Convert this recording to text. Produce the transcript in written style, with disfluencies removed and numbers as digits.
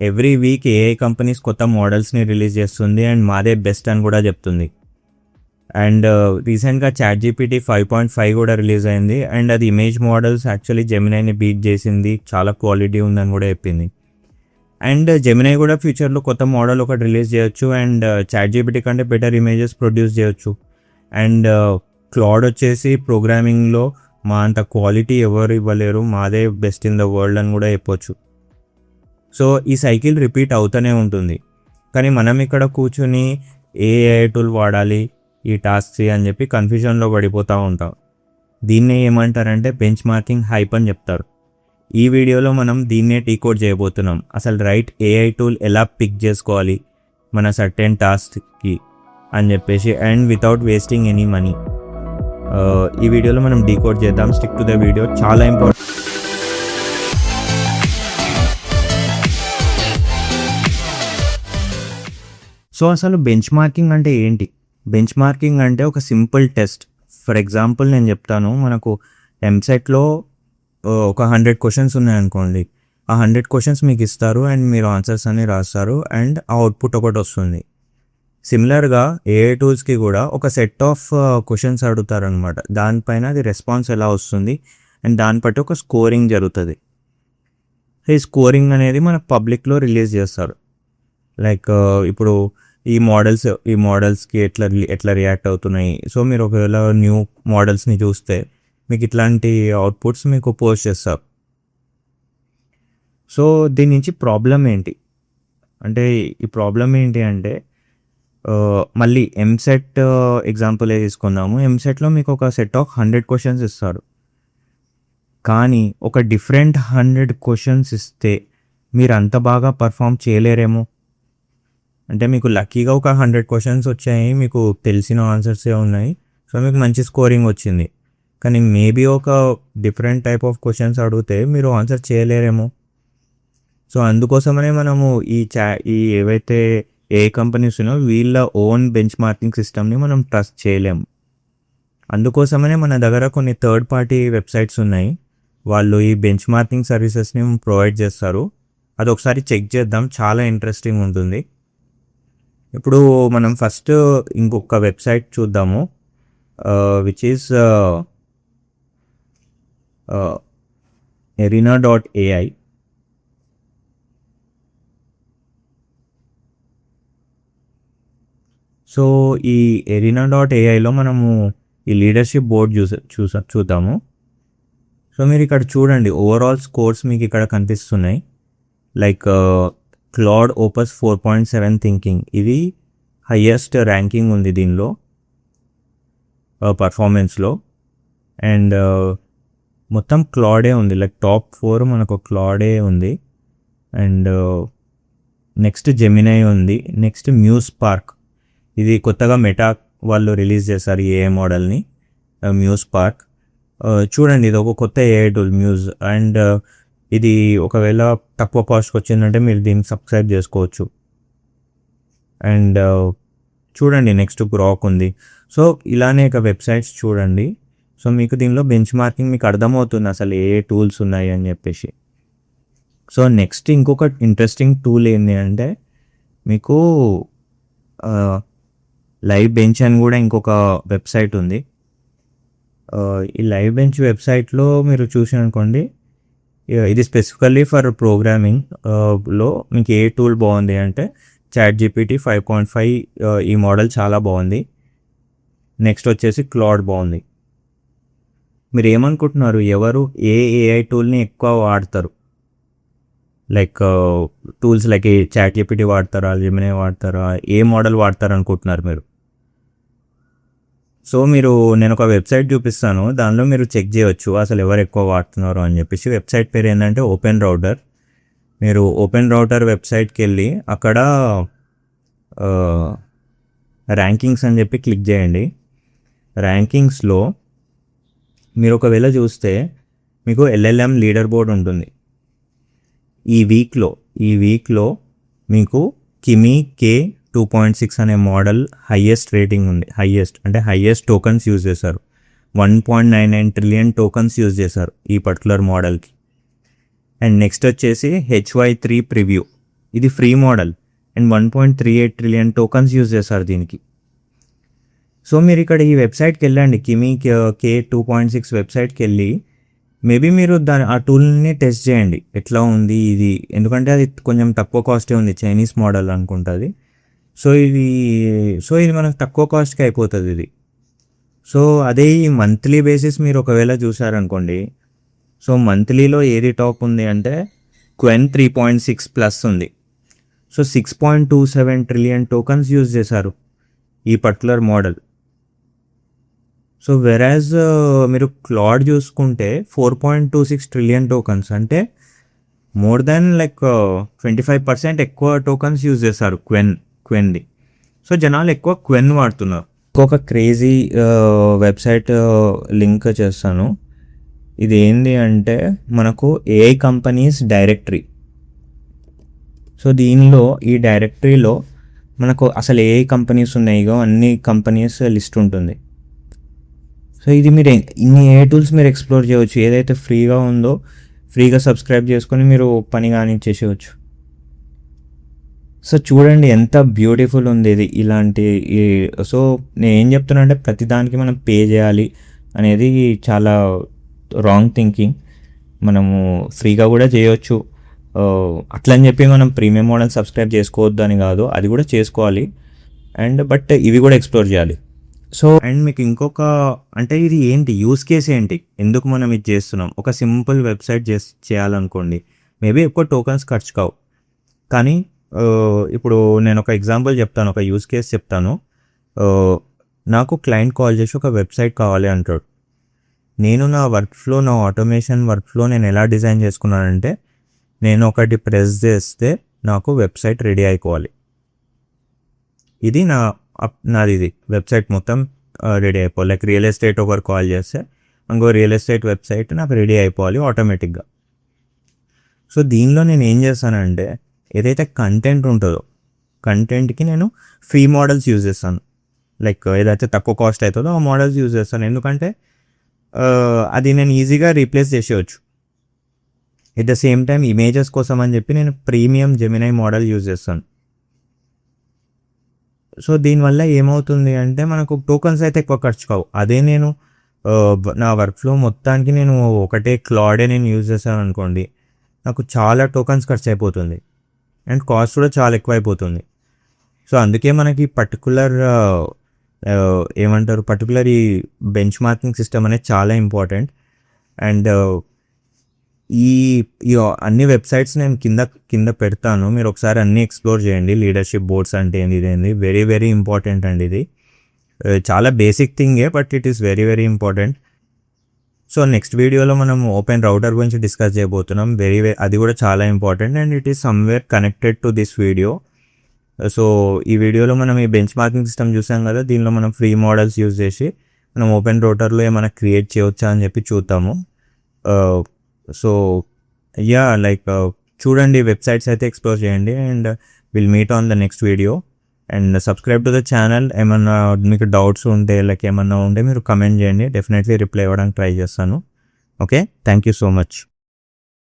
Every week AI companies కొత్త మోడల్స్ని release చేస్తుంది and మాదే బెస్ట్ అని కూడా చెప్తుంది. అండ్ రీసెంట్గా ChatGPT 5.5 కూడా రిలీజ్ అయింది అండ్ అది ఇమేజ్ మోడల్స్ యాక్చువల్లీ జెమినైని బీట్ చేసింది, చాలా క్వాలిటీ ఉందని కూడా చెప్పింది. అండ్ జెమినై కూడా ఫ్యూచర్లో కొత్త మోడల్ ఒకటి రిలీజ్ చేయొచ్చు అండ్ ChatGPT కంటే బెటర్ ఇమేజెస్ ప్రొడ్యూస్ చేయొచ్చు. అండ్ క్లౌడ్ వచ్చేసి ప్రోగ్రామింగ్లో మా అంత క్వాలిటీ ఎవరు ఇవ్వలేరు, మాదే బెస్ట్ ఇన్ ద వరల్డ్ అని కూడా చెప్పొచ్చు. సో ఈ సైకిల్ రిపీట్ అవుతూనే ఉంటుంది. కానీ మనం ఇక్కడ కూర్చుని ఏఐ టూల్ వాడాలి ఈ టాస్క్ అని చెప్పి కన్ఫ్యూజన్లో పడిపోతూ ఉంటాం. దీన్నే ఏమంటారంటే బెంచ్ మార్కింగ్ హైప్ అని చెప్తారు. ఈ వీడియోలో మనం దీన్నే డీకోడ్ చేయబోతున్నాం. అసలు రైట్ ఏఐ టూల్ ఎలా పిక్ చేసుకోవాలి మన సర్టెన్ టాస్క్కి అని చెప్పేసి and without wasting any money. ఈ వీడియోలో మనం డీకోడ్ చేద్దాం. స్టిక్ టు ద వీడియో, చాలా ఇంపార్టెంట్. సో అసలు బెంచ్ మార్కింగ్ అంటే ఏంటి? బెంచ్ మార్కింగ్ అంటే ఒక సింపుల్ టెస్ట్. ఫర్ ఎగ్జాంపుల్ నేను చెప్తాను, మనకు ఎంసెట్లో ఒక 100 క్వశ్చన్స్ ఉన్నాయనుకోండి. ఆ 100 క్వశ్చన్స్ మీకు ఇస్తారు అండ్ మీరు ఆన్సర్స్ అన్ని రాస్తారు అండ్ ఆ అవుట్పుట్ ఒకటి వస్తుంది. సిమిలర్గా ఏఐ టూల్స్కి కూడా ఒక సెట్ ఆఫ్ క్వశ్చన్స్ అడుగుతారనమాట. దానిపైన అది రెస్పాన్స్ ఎలా వస్తుంది అండ్ దాన్ని బట్టి ఒక స్కోరింగ్ జరుగుతుంది. ఈ స్కోరింగ్ అనేది మన పబ్లిక్లో రిలీజ్ చేస్తారు. లైక్ ఇప్పుడు ఈ మోడల్స్కి ఎట్లా రియాక్ట్ అవుతున్నాయి. సో మీరు ఒకవేళ న్యూ మోడల్స్ని చూస్తే మీకు ఇట్లాంటి అవుట్పుట్స్ మీకు పోస్ట్ చేస్తారు. సో దీని నుంచి ప్రాబ్లం ఏంటి అంటే మళ్ళీ ఎంసెట్ ఎగ్జాంపుల్ తీసుకుందాము. ఎంసెట్లో మీకు ఒక సెట్ ఆఫ్ 100 క్వశ్చన్స్ ఇస్తారు. కానీ ఒక డిఫరెంట్ 100 క్వశ్చన్స్ ఇస్తే మీరు అంత బాగా పర్ఫామ్ చేయలేరేమో. అంటే మీకు లక్కీగా ఒక 100 క్వశ్చన్స్ వచ్చాయి, మీకు తెలిసిన ఆన్సర్సే ఉన్నాయి, సో మీకు మంచి స్కోరింగ్ వచ్చింది. కానీ మేబీ ఒక డిఫరెంట్ టైప్ ఆఫ్ క్వశ్చన్స్ అడిగితే మీరు ఆన్సర్ చేయలేరేమో. సో అందుకోసమనే మనము ఈ ఏవైతే ఏ కంపెనీస్ ఉన్నాయో వీళ్ళ ఓన్ బెంచ్ మార్కింగ్ సిస్టమ్ని మనం ట్రస్ట్ చేయలేము. అందుకోసమనే మన దగ్గర కొన్ని థర్డ్ పార్టీ వెబ్సైట్స్ ఉన్నాయి. వాళ్ళు ఈ బెంచ్ మార్కింగ్ సర్వీసెస్ని ప్రొవైడ్ చేస్తారు. అది ఒకసారి చెక్ చేద్దాం, చాలా ఇంట్రెస్టింగ్ ఉంటుంది. ఇప్పుడు మనం ఫస్ట్ ఇంకొక వెబ్సైట్ చూద్దాము, విచ్ ఈస్ arena.ai. సో ఈ arena.aiలో మనము ఈ లీడర్షిప్ బోర్డ్ చూద్దాము. సో మీరు ఇక్కడ చూడండి, ఓవరాల్ స్కోర్స్ మీకు ఇక్కడ కనిపిస్తున్నాయి. లైక్ క్లౌడ్ ఓపస్ 4.7 థింకింగ్, ఇది హయ్యెస్ట్ ర్యాంకింగ్ ఉంది దీనిలో పర్ఫార్మెన్స్లో. అండ్ మొత్తం క్లౌడే ఉంది, లైక్ టాప్ 4 మనకు క్లౌడే ఉంది. అండ్ నెక్స్ట్ జెమినై ఉంది, నెక్స్ట్ మ్యూస్ పార్క్. ఇది కొత్తగా మెటా వాళ్ళు రిలీజ్ చేశారు ఈ ఏఐ మోడల్ని, మ్యూస్ పార్క్. చూడండి, ఇది ఒక కొత్త ఏఐ టూల్ మ్యూజ్. అండ్ ఇది ఒకవేళ తక్కువ కాస్ట్కి వచ్చిందంటే మీరు దీన్ని సబ్స్క్రైబ్ చేసుకోవచ్చు. అండ్ చూడండి, నెక్స్ట్ గ్రాక్ ఉంది. సో ఇలానే ఒక వెబ్సైట్స్ చూడండి. సో మీకు దీనిలో బెంచ్ మార్కింగ్ మీకు అర్థమవుతుంది అసలు ఏ టూల్స్ ఉన్నాయి అని చెప్పేసి. సో నెక్స్ట్ ఇంకొక ఇంట్రెస్టింగ్ టూల్ ఏంటి అంటే మీకు లైవ్ బెంచ్ అని కూడా ఇంకొక వెబ్సైట్ ఉంది. ఈ లైవ్ బెంచ్ వెబ్సైట్లో మీరు చూసారనుకోండి, ఇది స్పెసిఫికల్లీ ఫర్ ప్రోగ్రామింగ్ లో మీకు ఏ టూల్ బాగుంది అంటే ChatGPT 5.5 ఈ మోడల్ చాలా బాగుంది. నెక్స్ట్ వచ్చేసి క్లౌడ్ బాగుంది. మీరు ఏమనుకుంటున్నారు, ఎవరు ఏఐ టూల్ని ఎక్కువ వాడతారు? లైక్ టూల్స్ లైక్ ChatGPT వాడతారా, జెమినై వాడతారా, ఏ మోడల్ వాడతారు అనుకుంటున్నారు మీరు? సో నేను ఒక వెబ్సైట్ చూపిస్తాను, దానిలో మీరు చెక్ చేయవచ్చు అసలు ఎవరు ఎక్కువ వాడుతున్నారు అని చెప్పేసి. వెబ్సైట్ పేరు ఏంటంటే ఓపెన్ రౌటర్. మీరు ఓపెన్ రౌటర్ వెబ్సైట్కి వెళ్ళి అక్కడ ర్యాంకింగ్స్ అని చెప్పి క్లిక్ చేయండి. ర్యాంకింగ్స్లో మీరు ఒకవేళ చూస్తే మీకు LLM లీడర్ బోర్డ్ ఉంటుంది. ఈ వీక్లో మీకు కిమీ K2.6 అనే మోడల్ హైయెస్ట్ రేటింగ్ ఉంది. హైయెస్ట్ టోకన్స్ యూజ్ చేశారు. 1.99 ట్రిలియన్ టోకన్స్ యూజ్ చేశారు ఈ పర్టికులర్ మోడల్కి. అండ్ నెక్స్ట్ వచ్చేసి HY3 ప్రివ్యూ. ఇది free model and 1.38 trillion tokens use చేస్తారు దీనికి. సో మీరు ఇక్కడ ఈ వెబ్సైట్కి వెళ్ళండి, కిమీ K2.6 వెబ్సైట్కి వెళ్ళి మేబీ మీరు ఆ టూల్ని టెస్ట్ చేయండి ఎట్లా ఉంది ఇది, ఎందుకంటే అది కొంచెం తక్కువ కాస్టే ఉంది, చైనీస్ మోడల్ అనుకుంటుంది. సో ఇది మనకు తక్కువ కాస్ట్కి అయిపోతుంది ఇది. సో అదే ఈ మంత్లీ బేసిస్ మీరు ఒకవేళ చూసారనుకోండి, సో మంత్లీలో ఏది టాప్ ఉంది అంటే క్వెన్ 3.6 ప్లస్ ఉంది. సో 6.27 ట్రిలియన్ టోకన్స్ యూజ్ చేశారు ఈ పర్టికులర్ మోడల్. సో వెరాజ్ మీరు క్లాడ్ చూసుకుంటే 4.26 ట్రిలియన్ టోకన్స్, అంటే మోర్ దాన్ లైక్ 25% ఎక్కువ టోకన్స్ యూజ్ చేశారు క్వెన్ది. సో జనాలు ఎక్కువ క్వెన్ వాడుతున్నారు. ఇంకొక క్రేజీ వెబ్సైట్ లింక్ చేస్తాను. ఇది ఏంటి అంటే మనకు ఏఐ కంపెనీస్ డైరెక్టరీ. సో దీనిలో ఈ డైరెక్టరీలో మనకు అసలు ఏఐ కంపెనీస్ ఉన్నాయిగో అన్ని కంపెనీస్ లిస్ట్ ఉంటుంది. సో ఇది మీరు ఇన్ని ఏ టూల్స్ మీరు ఎక్స్ప్లోర్ చేయవచ్చు, ఏదైతే ఫ్రీగా ఉందో ఫ్రీగా సబ్స్క్రైబ్ చేసుకొని మీరు పని కానిచ్చేసేయచ్చు. సో చూడండి ఎంత బ్యూటిఫుల్ ఉంది ఇది ఇలాంటి. సో నేను ఏం చెప్తున్నా అంటే ప్రతిదానికి మనం పే చేయాలి అనేది చాలా రాంగ్ థింకింగ్. మనము ఫ్రీగా కూడా చేయవచ్చు, అట్లని చెప్పి మనం ప్రీమియం మోడల్ సబ్స్క్రైబ్ చేసుకోవద్దు అని కాదు, అది కూడా చేసుకోవాలి. బట్ ఇవి కూడా ఎక్స్ప్లోర్ చేయాలి. సో మీకు ఇంకొక అంటే ఇది ఏంటి యూస్ కేస్ ఏంటి, ఎందుకు మనం ఇది చేస్తున్నాం? ఒక సింపుల్ వెబ్సైట్ చేయాలనుకోండి, మేబీ ఎక్కువ టోకన్స్ ఖర్చు కావు. కానీ ఇప్పుడు నేను ఒక ఎగ్జాంపుల్ చెప్తాను, ఒక యూస్ కేస్ చెప్తాను. నాకు క్లయింట్ కాల్ చేసి ఒక వెబ్సైట్ కావాలి అంటాడు. నేను నా వర్క్ఫ్లో, నా ఆటోమేషన్ వర్క్ఫ్లో నేను ఎలా డిజైన్ చేసుకున్నానంటే, నేను ఒకటి ప్రెస్ చేస్తే నాకు వెబ్సైట్ రెడీ అయిపోవాలి. ఇది నాది ఇది వెబ్సైట్ మొత్తం రెడీ అయిపోవాలి. లైక్ రియల్ ఎస్టేట్ ఒకరు కాల్ చేస్తే ఇంకో రియల్ ఎస్టేట్ వెబ్సైట్ నాకు రెడీ అయిపోవాలి ఆటోమేటిక్గా. సో దీనిలో నేను ఏం చేస్తానంటే, ఏదైతే కంటెంట్ ఉంటుందో కంటెంట్కి నేను ఫ్రీ మోడల్స్ యూజ్ చేస్తాను. లైక్ ఏదైతే తక్కువ కాస్ట్ అవుతుందో ఆ మోడల్స్ యూజ్ చేస్తాను, ఎందుకంటే అది నేను ఈజీగా రీప్లేస్ చేసేయచ్చు. At the same time images కోసం అని చెప్పి నేను ప్రీమియం జెమినై మోడల్ యూజ్ చేస్తాను. సో దీనివల్ల ఏమవుతుంది అంటే మనకు టోకన్స్ అయితే ఎక్కువ ఖర్చు కావు. అదే నేను నా వర్క్ఫ్లో మొత్తానికి నేను ఒకటే క్లాడే నేను యూజ్ చేస్తాను అనుకోండి, నాకు చాలా టోకన్స్ ఖర్చు అయిపోతుంది అండ్ కాస్ట్ కూడా చాలా ఎక్కువ అయిపోతుంది. సో అందుకే మనకి పర్టికులర్ పర్టికులర్ ఈ బెంచ్ మార్కింగ్ సిస్టమ్ అనేది చాలా ఇంపార్టెంట్. అండ్ ఈ అన్ని వెబ్సైట్స్ నేను కింద పెడతాను, మీరు ఒకసారి అన్నీ ఎక్స్ప్లోర్ చేయండి. లీడర్షిప్ బోర్డ్స్ అంటే ఏంది వెరీ వెరీ ఇంపార్టెంట్ అండి. ఇది చాలా బేసిక్ థింగే, but it is very very important. So next వీడియోలో మనం ఓపెన్ రౌటర్ గురించి డిస్కస్ చేయబోతున్నాం. అది కూడా చాలా important and it is somewhere connected to this video. So ఈ వీడియోలో మనం ఈ బెంచ్ మార్కింగ్ సిస్టమ్ చూసాం కదా, దీనిలో మనం ఫ్రీ మోడల్స్ యూజ్ చేసి మనం ఓపెన్ రౌటర్లో ఏమైనా క్రియేట్ చేయవచ్చా అని చెప్పి చూద్దాము. సో చూడండి, వెబ్సైట్స్ అయితే ఎక్స్ప్లోర్ చేయండి and will meet on the next video. And subscribe to the channel. ఏమన్నా మీకు డౌట్స్ ఉంటే ఏమన్నా ఉంటే మీరు కమెంట్ చేయండి, డెఫినెట్లీ రిప్లై ఇవ్వడానికి ట్రై చేస్తాను. Okay, thank you so much.